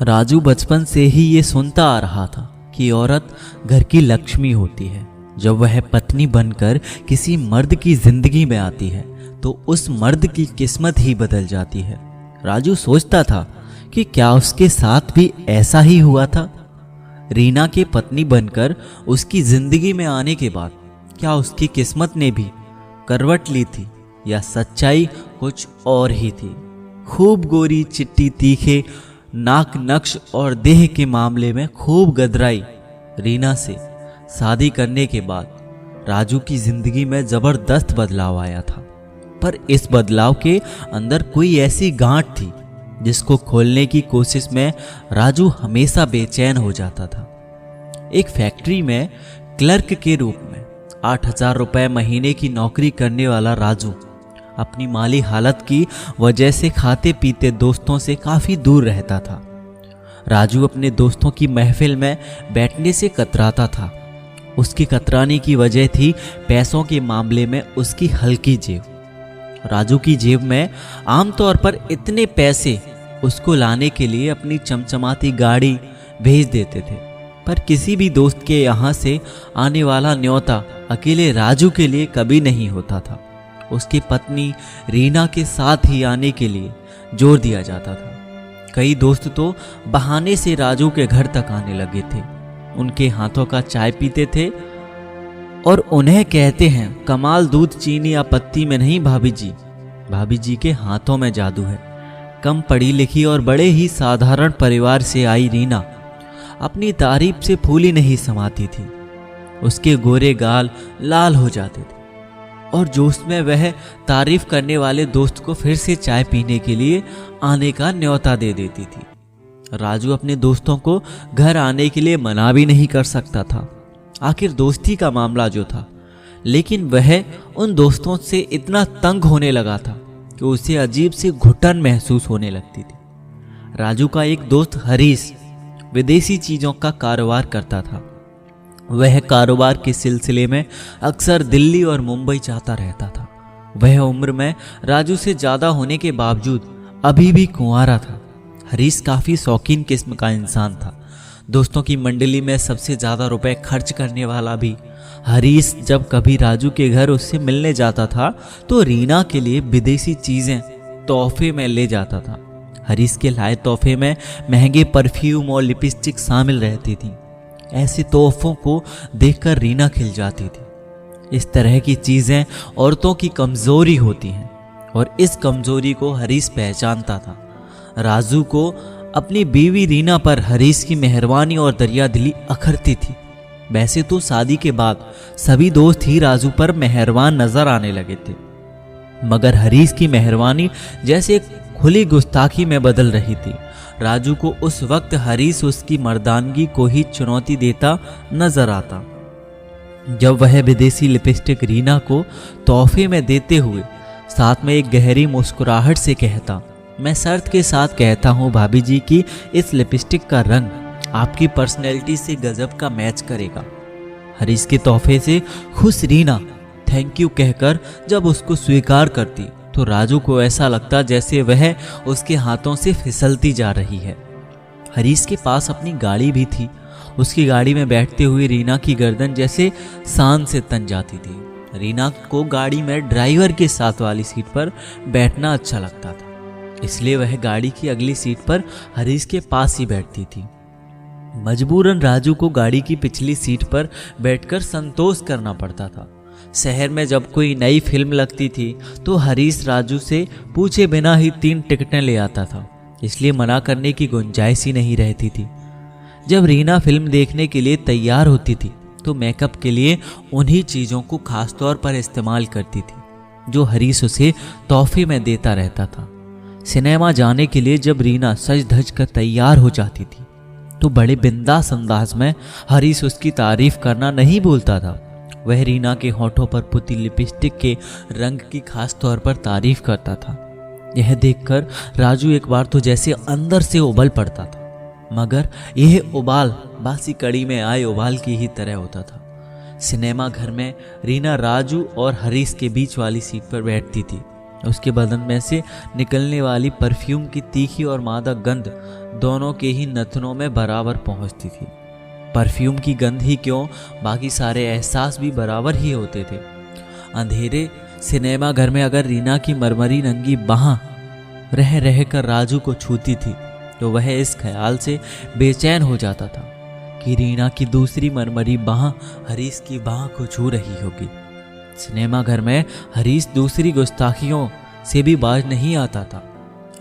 राजू बचपन से ही ये सुनता आ रहा था कि औरत घर की लक्ष्मी होती है। जब वह पत्नी बनकर किसी मर्द की जिंदगी में आती है तो उस मर्द की किस्मत ही बदल जाती है। राजू सोचता था कि क्या उसके साथ भी ऐसा ही हुआ था। रीना की पत्नी बनकर उसकी जिंदगी में आने के बाद क्या उसकी किस्मत ने भी करवट ली थी या सच्चाई कुछ और ही थी। खूब गोरी चिट्टी तीखे नाक नक्श और देह के मामले में खूब गदराई रीना से शादी करने के बाद राजू की जिंदगी में जबरदस्त बदलाव आया था। पर इस बदलाव के अंदर कोई ऐसी गांठ थी जिसको खोलने की कोशिश में राजू हमेशा बेचैन हो जाता था। एक फैक्ट्री में क्लर्क के रूप में 8,000 रुपए महीने की नौकरी करने वाला राजू अपनी माली हालत की वजह से खाते पीते दोस्तों से काफी दूर रहता था। राजू अपने दोस्तों की महफिल में बैठने से कतराता था। उसकी कतराने की वजह थी पैसों के मामले में उसकी हल्की जेब। राजू की जेब में आमतौर पर इतने पैसे उसको लाने के लिए अपनी चमचमाती गाड़ी भेज देते थे, पर किसी भी दोस्त के यहाँ से आने वाला न्योता अकेले राजू के लिए कभी नहीं होता था। उसकी पत्नी रीना के साथ ही आने के लिए जोर दिया जाता था। कई दोस्त तो बहाने से राजू के घर तक आने लगे थे। उनके हाथों का चाय पीते थे और उन्हें कहते हैं, कमाल दूध चीनी या पत्ती में नहीं भाभी जी के हाथों में जादू है। कम पढ़ी लिखी और बड़े ही साधारण परिवार से आई रीना अपनी तारीफ से फूली नहीं समाती थी। उसके गोरे गाल लाल हो जाते थे और जोश में वह तारीफ करने वाले दोस्त को फिर से चाय पीने के लिए आने का न्योता दे देती थी। राजू अपने दोस्तों को घर आने के लिए मना भी नहीं कर सकता था, आखिर दोस्ती का मामला जो था। लेकिन वह उन दोस्तों से इतना तंग होने लगा था कि उसे अजीब सी घुटन महसूस होने लगती थी। राजू का एक दोस्त हरीश विदेशी चीजों का कारोबार करता था। वह कारोबार के सिलसिले में अक्सर दिल्ली और मुंबई जाता रहता था। वह उम्र में राजू से ज्यादा होने के बावजूद अभी भी कुंवारा था। हरीश काफी शौकीन किस्म का इंसान था। दोस्तों की मंडली में सबसे ज्यादा रुपए खर्च करने वाला भी। हरीश जब कभी राजू के घर उससे मिलने जाता था तो रीना के लिए विदेशी चीजें तोहफे में ले जाता था। हरीश के लाए तोहफे में महंगे परफ्यूम और लिपस्टिक शामिल रहती थी। ऐसे तोहफों को देखकर रीना खिल जाती थी। इस तरह की चीजें औरतों की कमजोरी होती हैं और इस कमजोरी को हरीश पहचानता था। राजू को अपनी बीवी रीना पर हरीश की मेहरबानी और दरियादिली अखरती थी। वैसे तो शादी के बाद सभी दोस्त ही राजू पर मेहरबान नजर आने लगे थे, मगर हरीश की मेहरबानी जैसे एक खुली गुस्ताखी में बदल रही थी। राजू को उस वक्त हरीश उसकी मर्दानगी को ही चुनौती देता नजर आता। जब वह विदेशी लिपस्टिक रीना को तोहफे में देते हुए साथ में एक गहरी मुस्कुराहट से कहता, मैं शर्त के साथ कहता हूँ भाभी जी की इस लिपस्टिक का रंग आपकी पर्सनैलिटी से गजब का मैच करेगा। हरीश के तोहफे से खुश रीना थैंक यू कहकर जब उसको स्वीकार करती तो राजू को ऐसा लगता जैसे वह उसके हाथों से फिसलती जा रही है। हरीश के पास अपनी गाड़ी भी थी। उसकी गाड़ी में बैठते हुए रीना की गर्दन जैसे शान से तन जाती थी। रीना को गाड़ी में ड्राइवर के साथ वाली सीट पर बैठना अच्छा लगता था, इसलिए वह गाड़ी की अगली सीट पर हरीश के पास ही बैठती थी। मजबूरन राजू को गाड़ी की पिछली सीट पर बैठकर संतोष करना पड़ता था। शहर में जब कोई नई फिल्म लगती थी तो हरीश राजू से पूछे बिना ही 3 टिकटें ले आता था, इसलिए मना करने की गुंजाइश ही नहीं रहती थी। जब रीना फिल्म देखने के लिए तैयार होती थी तो मेकअप के लिए उन्हीं चीज़ों को खास तौर पर इस्तेमाल करती थी जो हरीश उसे तोहफे में देता रहता था। सिनेमा जाने के लिए जब रीना सज धज कर तैयार हो जाती थी तो बड़े बिंदास अंदाज में हरीश उसकी तारीफ करना नहीं भूलता था। वह रीना के होठों पर पुती लिपस्टिक के रंग की खास तौर पर तारीफ करता था। यह देखकर राजू एक बार तो जैसे अंदर से उबल पड़ता था, मगर यह उबाल बासी कड़ी में आए उबाल की ही तरह होता था। सिनेमा घर में रीना राजू और हरीश के बीच वाली सीट पर बैठती थी। उसके बदन में से निकलने वाली परफ्यूम की तीखी और मादक गंध दोनों के ही नथनों में बराबर पहुंचती थी। परफ्यूम की गंध ही क्यों, बाकी सारे एहसास भी बराबर ही होते थे। अंधेरे सिनेमा घर में अगर रीना की मरमरी नंगी बाह रह रह कर राजू को छूती थी तो वह इस ख्याल से बेचैन हो जाता था कि रीना की दूसरी मरमरी बाह हरीश की बाह को छू रही होगी। सिनेमा घर में हरीश दूसरी गुस्ताखियों से भी बाज नहीं आता था।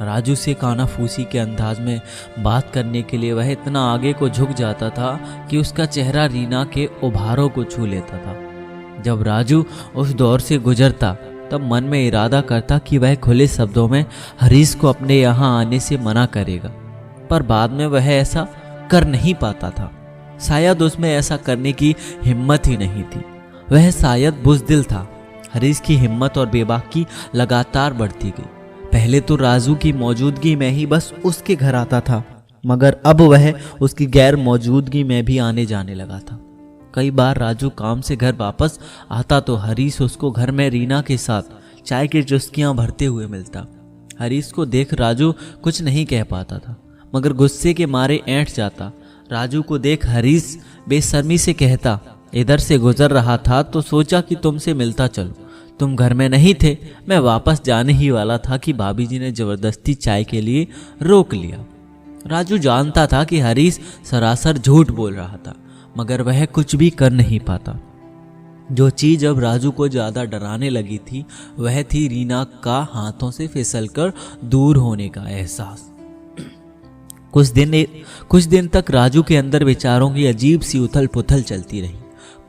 राजू से कानाफूसी के अंदाज में बात करने के लिए वह इतना आगे को झुक जाता था कि उसका चेहरा रीना के उभारों को छू लेता था। जब राजू उस दौर से गुजरता तब मन में इरादा करता कि वह खुले शब्दों में हरीश को अपने यहाँ आने से मना करेगा, पर बाद में वह ऐसा कर नहीं पाता था। शायद उसमें ऐसा करने की हिम्मत ही नहीं थी। वह शायद बुज़दिल था। हरीश की हिम्मत और बेबाकी लगातार बढ़ती गई। पहले तो राजू की मौजूदगी में ही बस उसके घर आता था, मगर अब वह उसकी गैर मौजूदगी में भी आने जाने लगा था। कई बार राजू काम से घर वापस आता तो हरीश उसको घर में रीना के साथ चाय की चुस्कियां भरते हुए मिलता। हरीश को देख राजू कुछ नहीं कह पाता था, मगर गुस्से के मारे ऐंठ जाता। राजू को देख हरीश बेशर्मी से कहता, इधर से गुजर रहा था तो सोचा कि तुमसे मिलता चलो, तुम घर में नहीं थे, मैं वापस जाने ही वाला था कि भाभी जी ने जबरदस्ती चाय के लिए रोक लिया। राजू जानता था कि हरीश सरासर झूठ बोल रहा था, मगर वह कुछ भी कर नहीं पाता। जो चीज अब राजू को ज्यादा डराने लगी थी वह थी रीना का हाथों से फिसलकर दूर होने का एहसास। कुछ दिन तक राजू के अंदर विचारों की अजीब सी उथल पुथल चलती रही,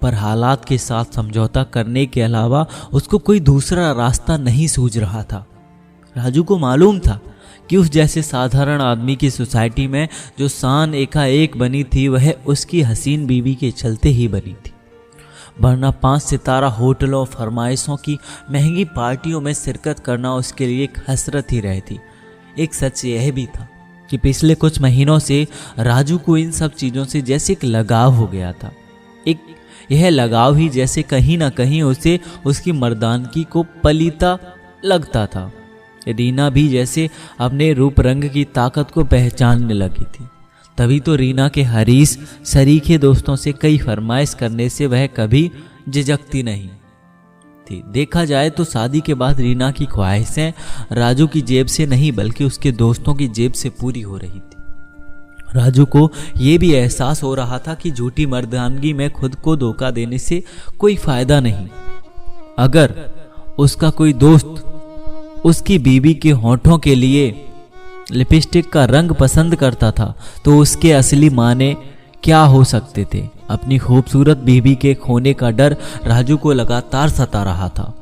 पर हालात के साथ समझौता करने के अलावा उसको कोई दूसरा रास्ता नहीं सूझ रहा था। राजू को मालूम था कि उस जैसे साधारण आदमी की सोसाइटी में जो शान एकाएक बनी थी वह उसकी हसीन बीवी के चलते ही बनी थी, वरना 5 सितारा होटलों, फरमाइशों की महंगी पार्टियों में शिरकत करना उसके लिए एक हसरत ही रहती। एक सच यह भी था कि पिछले कुछ महीनों से राजू को इन सब चीज़ों से जैसे एक लगाव हो गया था। यह लगाव ही जैसे कहीं ना कहीं उसे उसकी मर्दानगी को पलीता लगता था। रीना भी जैसे अपने रूप रंग की ताकत को पहचानने लगी थी। तभी तो रीना के हरीश शरीके दोस्तों से कई फरमाइश करने से वह कभी झिझकती नहीं थी। देखा जाए तो शादी के बाद रीना की ख्वाहिशें राजू की जेब से नहीं बल्कि उसके दोस्तों की जेब से पूरी हो रही थी। राजू को यह भी एहसास हो रहा था कि झूठी मर्दानगी में खुद को धोखा देने से कोई फायदा नहीं। अगर उसका कोई दोस्त उसकी बीवी के होठों के लिए लिपस्टिक का रंग पसंद करता था तो उसके असली माने क्या हो सकते थे। अपनी खूबसूरत बीवी के खोने का डर राजू को लगातार सता रहा था।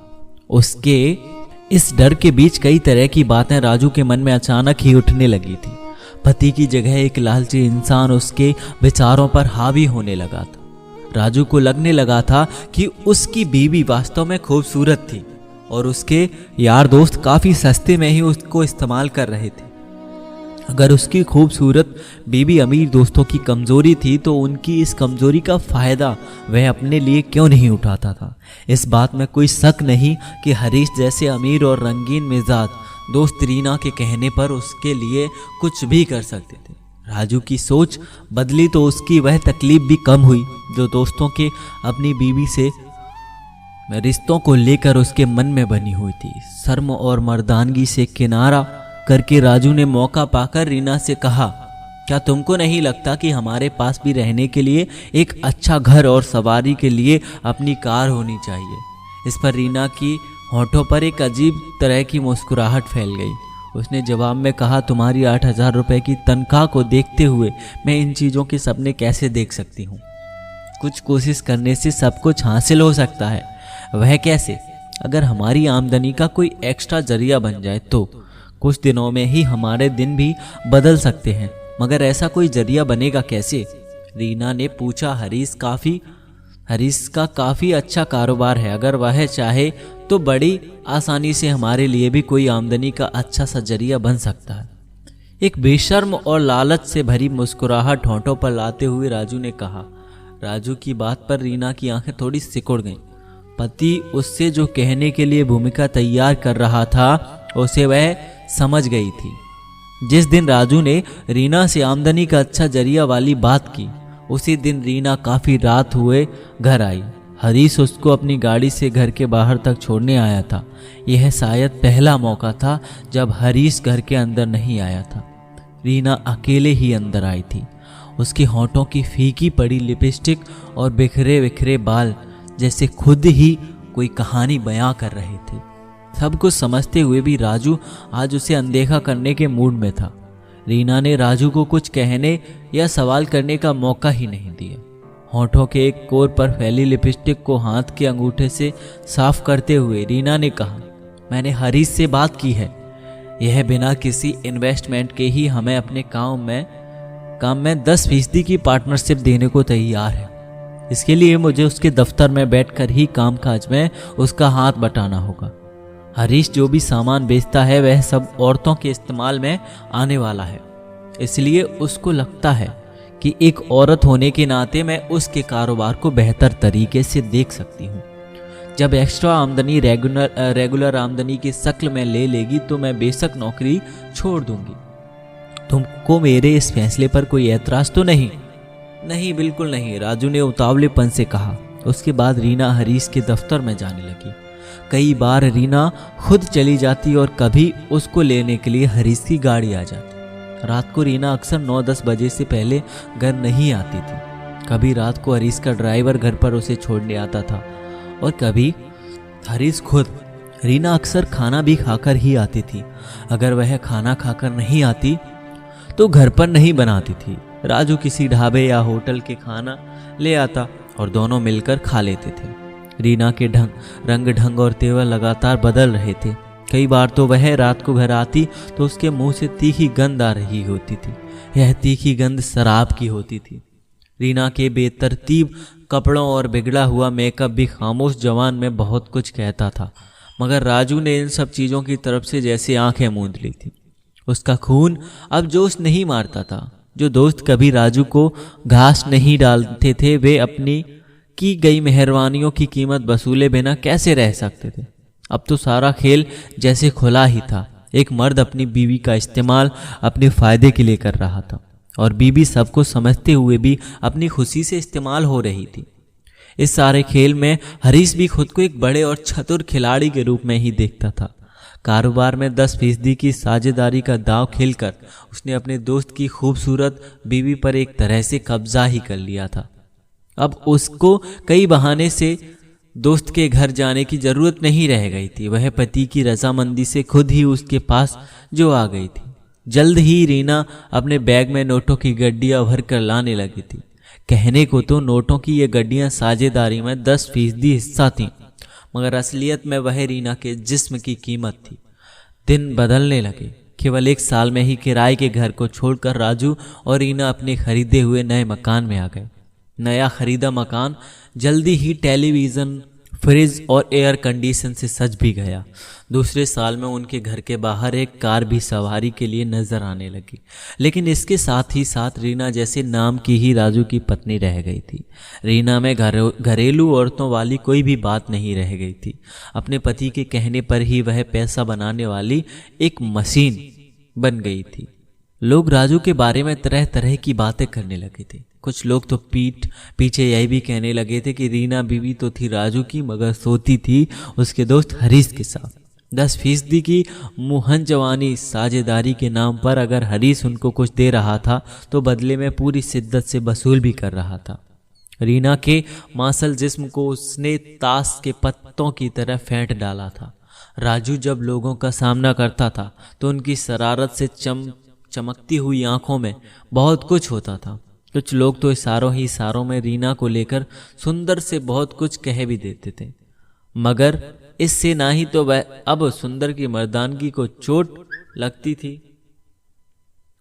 उसके इस डर के बीच कई तरह की बातें राजू के मन में अचानक ही उठने लगी थी। पति की जगह एक लालची इंसान उसके विचारों पर हावी होने लगा था। राजू को लगने लगा था कि उसकी बीवी वास्तव में खूबसूरत थी और उसके यार दोस्त काफी सस्ते में ही उसको इस्तेमाल कर रहे थे। अगर उसकी खूबसूरत बीवी अमीर दोस्तों की कमजोरी थी तो उनकी इस कमजोरी का फायदा वह अपने लिए क्यों नहीं उठाता था। इस बात में कोई शक नहीं कि हरीश जैसे अमीर और रंगीन मिजाज दोस्त रीना के कहने पर उसके लिए कुछ भी कर सकते थे। राजू की सोच बदली तो उसकी वह तकलीफ भी कम हुई जो दोस्तों के अपनी बीवी से रिश्तों को लेकर उसके मन में बनी हुई थी। शर्म और मर्दानगी से किनारा करके राजू ने मौका पाकर रीना से कहा, क्या तुमको नहीं लगता कि हमारे पास भी रहने के लिए एक अच्छा घर और सवारी के लिए अपनी कार होनी चाहिए। इस पर रीना की होठों पर एक अजीब तरह की मुस्कुराहट फैल गई। उसने जवाब में कहा, तुम्हारी 8,000 रुपए की तनख्वाह को देखते हुए मैं इन चीज़ों के सपने कैसे देख सकती हूँ। कुछ कोशिश करने से सब कुछ हासिल हो सकता है। वह कैसे? अगर हमारी आमदनी का कोई एक्स्ट्रा जरिया बन जाए तो कुछ दिनों में ही हमारे दिन भी बदल सकते हैं, मगर ऐसा कोई जरिया बनेगा कैसे? रीना ने पूछा। हरीश का काफ़ी अच्छा कारोबार है, अगर वह चाहे तो बड़ी आसानी से हमारे लिए भी कोई आमदनी का अच्छा सा जरिया बन सकता है। एक बेशर्म और लालच से भरी मुस्कुराहट होठों पर लाते हुए राजू ने कहा। राजू की बात पर रीना की आंखें थोड़ी सिकुड़ गईं। पति उससे जो कहने के लिए भूमिका तैयार कर रहा था उसे वह समझ गई थी। जिस दिन राजू ने रीना से आमदनी का अच्छा जरिया वाली बात की, उसी दिन रीना काफ़ी रात हुए घर आई। हरीश उसको अपनी गाड़ी से घर के बाहर तक छोड़ने आया था। यह शायद पहला मौका था जब हरीश घर के अंदर नहीं आया था। रीना अकेले ही अंदर आई थी। उसके होंठों की फीकी पड़ी लिपस्टिक और बिखरे बिखरे बाल जैसे खुद ही कोई कहानी बयां कर रहे थे। सब कुछ समझते हुए भी राजू आज उसे अनदेखा करने के मूड में था। रीना ने राजू को कुछ कहने या सवाल करने का मौका ही नहीं दिया। होंठों के एक कोर पर फैली लिपस्टिक को हाथ के अंगूठे से साफ करते हुए रीना ने कहा, मैंने हरीश से बात की है। यह बिना किसी इन्वेस्टमेंट के ही हमें अपने काम में 10% की पार्टनरशिप देने को तैयार है। इसके लिए मुझे उसके दफ्तर में बैठकर ही कामकाज में उसका हाथ बटाना होगा। हरीश जो भी सामान बेचता है वह सब औरतों के इस्तेमाल में आने वाला है, इसलिए उसको लगता है कि एक औरत होने के नाते मैं उसके कारोबार को बेहतर तरीके से देख सकती हूँ। जब एक्स्ट्रा आमदनी रेगुलर आमदनी की शक्ल में ले लेगी तो मैं बेशक नौकरी छोड़ दूंगी। तुमको मेरे इस फैसले पर कोई ऐतराज तो नहीं? नहीं, बिल्कुल नहीं, राजू ने उतावलेपन से कहा। उसके बाद रीना हरीश के दफ्तर में जाने लगी। कई बार रीना खुद चली जाती और कभी उसको लेने के लिए हरीश की गाड़ी आ जाती। रात को रीना अक्सर 9-10 बजे से पहले घर नहीं आती थी। कभी रात को हरीश का ड्राइवर घर पर उसे छोड़ने आता था और कभी हरीश खुद। रीना अक्सर खाना भी खाकर ही आती थी। अगर वह खाना खाकर नहीं आती तो घर पर नहीं बनाती थी। राजू किसी ढाबे या होटल के खाना ले आता और दोनों मिलकर खा लेते थे। रीना के रंग ढंग और तेवर लगातार बदल रहे थे। कई बार तो वह रात को घर आती तो उसके मुंह से तीखी गंध आ रही होती थी। यह तीखी गंध शराब की होती थी। रीना के बेतरतीब कपड़ों और बिगड़ा हुआ मेकअप भी खामोश जवान में बहुत कुछ कहता था, मगर राजू ने इन सब चीज़ों की तरफ से जैसे आंखें मूंद ली थी। उसका खून अब जोश नहीं मारता था। जो दोस्त कभी राजू को घास नहीं डालते थे वे अपनी की गई मेहरबानियों की कीमत वसूले बिना कैसे रह सकते थे। अब तो सारा खेल जैसे खुला ही था। एक मर्द अपनी बीवी का इस्तेमाल अपने फायदे के लिए कर रहा था और बीवी सबको समझते हुए भी अपनी खुशी से इस्तेमाल हो रही थी। इस सारे खेल में हरीश भी खुद को एक बड़े और चतुर खिलाड़ी के रूप में ही देखता था। कारोबार में 10% की साझेदारी का दांव खेलकर उसने अपने दोस्त की खूबसूरत बीवी पर एक तरह से कब्जा ही कर लिया था। अब उसको कई बहाने से दोस्त के घर जाने की जरूरत नहीं रह गई थी। वह पति की रजामंदी से खुद ही उसके पास जो आ गई थी। जल्द ही रीना अपने बैग में नोटों की गड्डियां भर कर लाने लगी थी। कहने को तो नोटों की ये गड्डियां साझेदारी में 10% हिस्सा थीं, मगर असलियत में वह रीना के जिस्म की कीमत थी। दिन बदलने लगे। केवल 1 साल में ही किराए के घर को छोड़कर राजू और रीना अपने खरीदे हुए नए मकान में आ गए। नया खरीदा मकान जल्दी ही टेलीविज़न, फ्रिज और एयर कंडीशन से सज भी गया। दूसरे साल में उनके घर के बाहर एक कार भी सवारी के लिए नजर आने लगी। लेकिन इसके साथ ही साथ रीना जैसे नाम की ही राजू की पत्नी रह गई थी। रीना में घरेलू औरतों वाली कोई भी बात नहीं रह गई थी। अपने पति के कहने पर ही वह पैसा बनाने वाली एक मशीन बन गई थी। लोग राजू के बारे में तरह तरह की बातें करने लगे थे। कुछ लोग तो पीठ पीछे यही भी कहने लगे थे कि रीना बीवी तो थी राजू की, मगर सोती थी उसके दोस्त हरीश के साथ। 10% की मुहन जवानी साझेदारी के नाम पर अगर हरीश उनको कुछ दे रहा था तो बदले में पूरी शिद्दत से वसूल भी कर रहा था। रीना के मासल जिस्म को उसने ताश के पत्तों की तरह फेंट डाला था। राजू जब लोगों का सामना करता था तो उनकी शरारत से चमकती हुई आंखों में बहुत कुछ होता था। कुछ लोग तो इशारों में रीना को लेकर सुंदर से बहुत कुछ कह भी देते थे, मगर इससे ना ही तो वह अब सुंदर की मर्दानगी को चोट लगती थी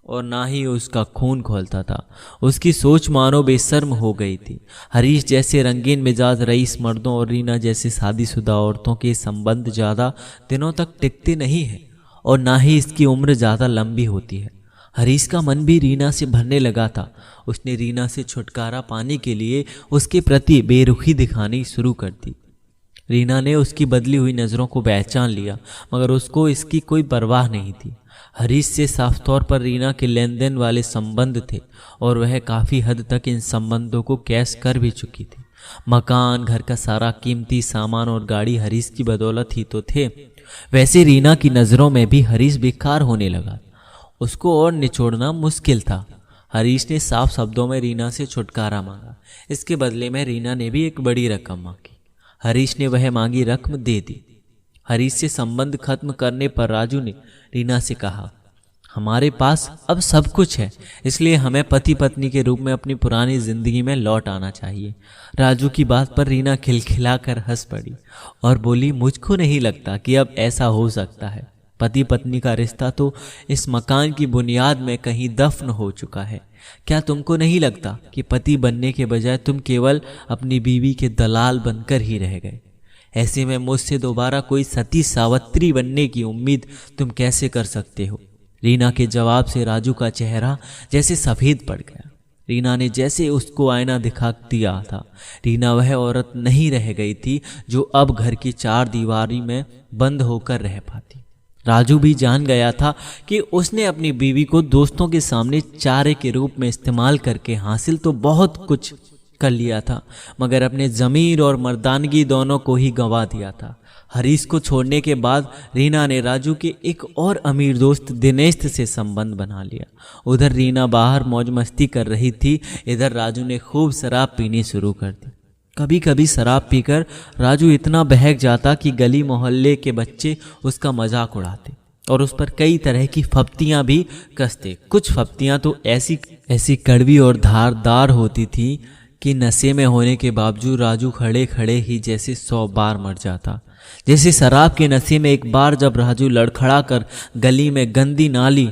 और ना ही उसका खून खोलता था। उसकी सोच मानो बेशर्म हो गई थी। हरीश जैसे रंगीन मिजाज रईस मर्दों और रीना जैसे शादीशुदा औरतों के संबंध ज़्यादा दिनों तक टिकते नहीं हैं और ना ही इसकी उम्र ज़्यादा लंबी होती है। हरीश का मन भी रीना से भरने लगा था। उसने रीना से छुटकारा पाने के लिए उसके प्रति बेरुखी दिखानी शुरू कर दी। रीना ने उसकी बदली हुई नज़रों को पहचान लिया, मगर उसको इसकी कोई परवाह नहीं थी। हरीश से साफ तौर पर रीना के लेन देन वाले संबंध थे और वह काफ़ी हद तक इन संबंधों को कैश कर भी चुकी थी। मकान, घर का सारा कीमती सामान और गाड़ी हरीश की बदौलत ही तो थे। वैसे रीना की नज़रों में भी हरीश बेकार होने लगा। उसको और निचोड़ना मुश्किल था। हरीश ने साफ शब्दों में रीना से छुटकारा मांगा। इसके बदले में रीना ने भी एक बड़ी रकम मांगी। हरीश ने वह मांगी रकम दे दी। हरीश से संबंध खत्म करने पर राजू ने रीना से कहा, हमारे पास अब सब कुछ है, इसलिए हमें पति पत्नी के रूप में अपनी पुरानी जिंदगी में लौट आना चाहिए। राजू की बात पर रीना खिलखिलाकर हंस पड़ी और बोली, मुझको नहीं लगता कि अब ऐसा हो सकता है। पति पत्नी का रिश्ता तो इस मकान की बुनियाद में कहीं दफन हो चुका है। क्या तुमको नहीं लगता कि पति बनने के बजाय तुम केवल अपनी बीवी के दलाल बनकर ही रह गए? ऐसे में मुझसे दोबारा कोई सती सावित्री बनने की उम्मीद तुम कैसे कर सकते हो? रीना के जवाब से राजू का चेहरा जैसे सफ़ेद पड़ गया। रीना ने जैसे उसको आईना दिखा दिया था। रीना वह औरत नहीं रह गई थी जो अब घर की चार दीवारी में बंद होकर रह पाती। राजू भी जान गया था कि उसने अपनी बीवी को दोस्तों के सामने चारे के रूप में इस्तेमाल करके हासिल तो बहुत कुछ कर लिया था, मगर अपने ज़मीर और मर्दानगी दोनों को ही गंवा दिया था। हरीश को छोड़ने के बाद रीना ने राजू के एक और अमीर दोस्त दिनेश से संबंध बना लिया। उधर रीना बाहर मौज मस्ती कर रही थी, इधर राजू ने खूब शराब पीनी शुरू कर दी। कभी कभी शराब पीकर राजू इतना बहक जाता कि गली मोहल्ले के बच्चे उसका मजाक उड़ाते और उस पर कई तरह की फप्तियां भी कसते। कुछ फप्तियां तो ऐसी कड़वी और धारदार होती थी कि नशे में होने के बावजूद राजू खड़े खड़े ही जैसे 100 बार मर जाता। जैसे शराब के नशे में एक बार जब राजू लड़खड़ा कर गली में गंदी नाली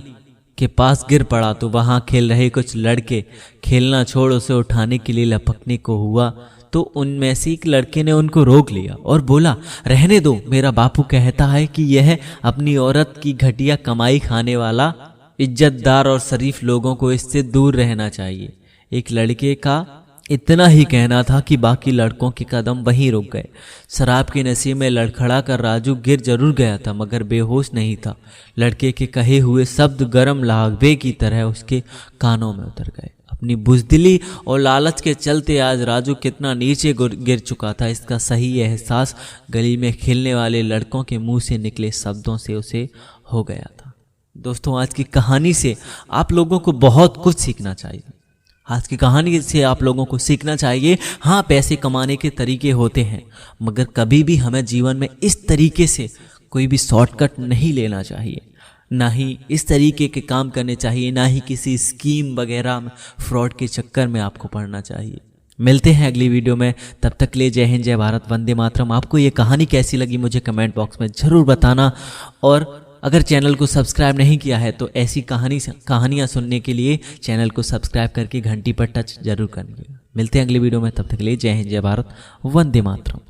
के पास गिर पड़ा तो वहां खेल रहे कुछ लड़के खेलना छोड़ उसे उठाने के लिए लपकने को हुआ तो उनमें से एक लड़के ने उनको रोक लिया और बोला, रहने दो, मेरा बापू कहता है कि यह अपनी औरत की घटिया कमाई खाने वाला इज्जतदार और शरीफ लोगों को इससे दूर रहना चाहिए। एक लड़के का इतना ही कहना था कि बाकी लड़कों के कदम वहीं रुक गए। शराब के नशे में लड़खड़ा कर राजू गिर जरूर गया था, मगर बेहोश नहीं था। लड़के के कहे हुए शब्द गरम लाहवे की तरह उसके कानों में उतर गए। अपनी बुज़दिली और लालच के चलते आज राजू कितना नीचे गिर चुका था, इसका सही एहसास गली में खेलने वाले लड़कों के मुंह से निकले शब्दों से उसे हो गया था। दोस्तों, आज की कहानी से आप लोगों को बहुत कुछ सीखना चाहिए। आज की कहानी से आप लोगों को सीखना चाहिए, हाँ, पैसे कमाने के तरीके होते हैं, मगर कभी भी हमें जीवन में इस तरीके से कोई भी शॉर्टकट नहीं लेना चाहिए, ना ही इस तरीके के काम करने चाहिए, ना ही किसी स्कीम वगैरह में फ्रॉड के चक्कर में आपको पड़ना चाहिए। मिलते हैं अगली वीडियो में, तब तक के लिए जय हिंद, जय भारत, वंदे मातरम। आपको ये कहानी कैसी लगी मुझे कमेंट बॉक्स में ज़रूर बताना, और अगर चैनल को सब्सक्राइब नहीं किया है तो ऐसी कहानियाँ सुनने के लिए चैनल को सब्सक्राइब करके घंटी पर टच जरूर करिएगा। मिलते हैं अगली वीडियो में, तब तक के लिए जय हिंद, जय भारत, वंदे मातरम।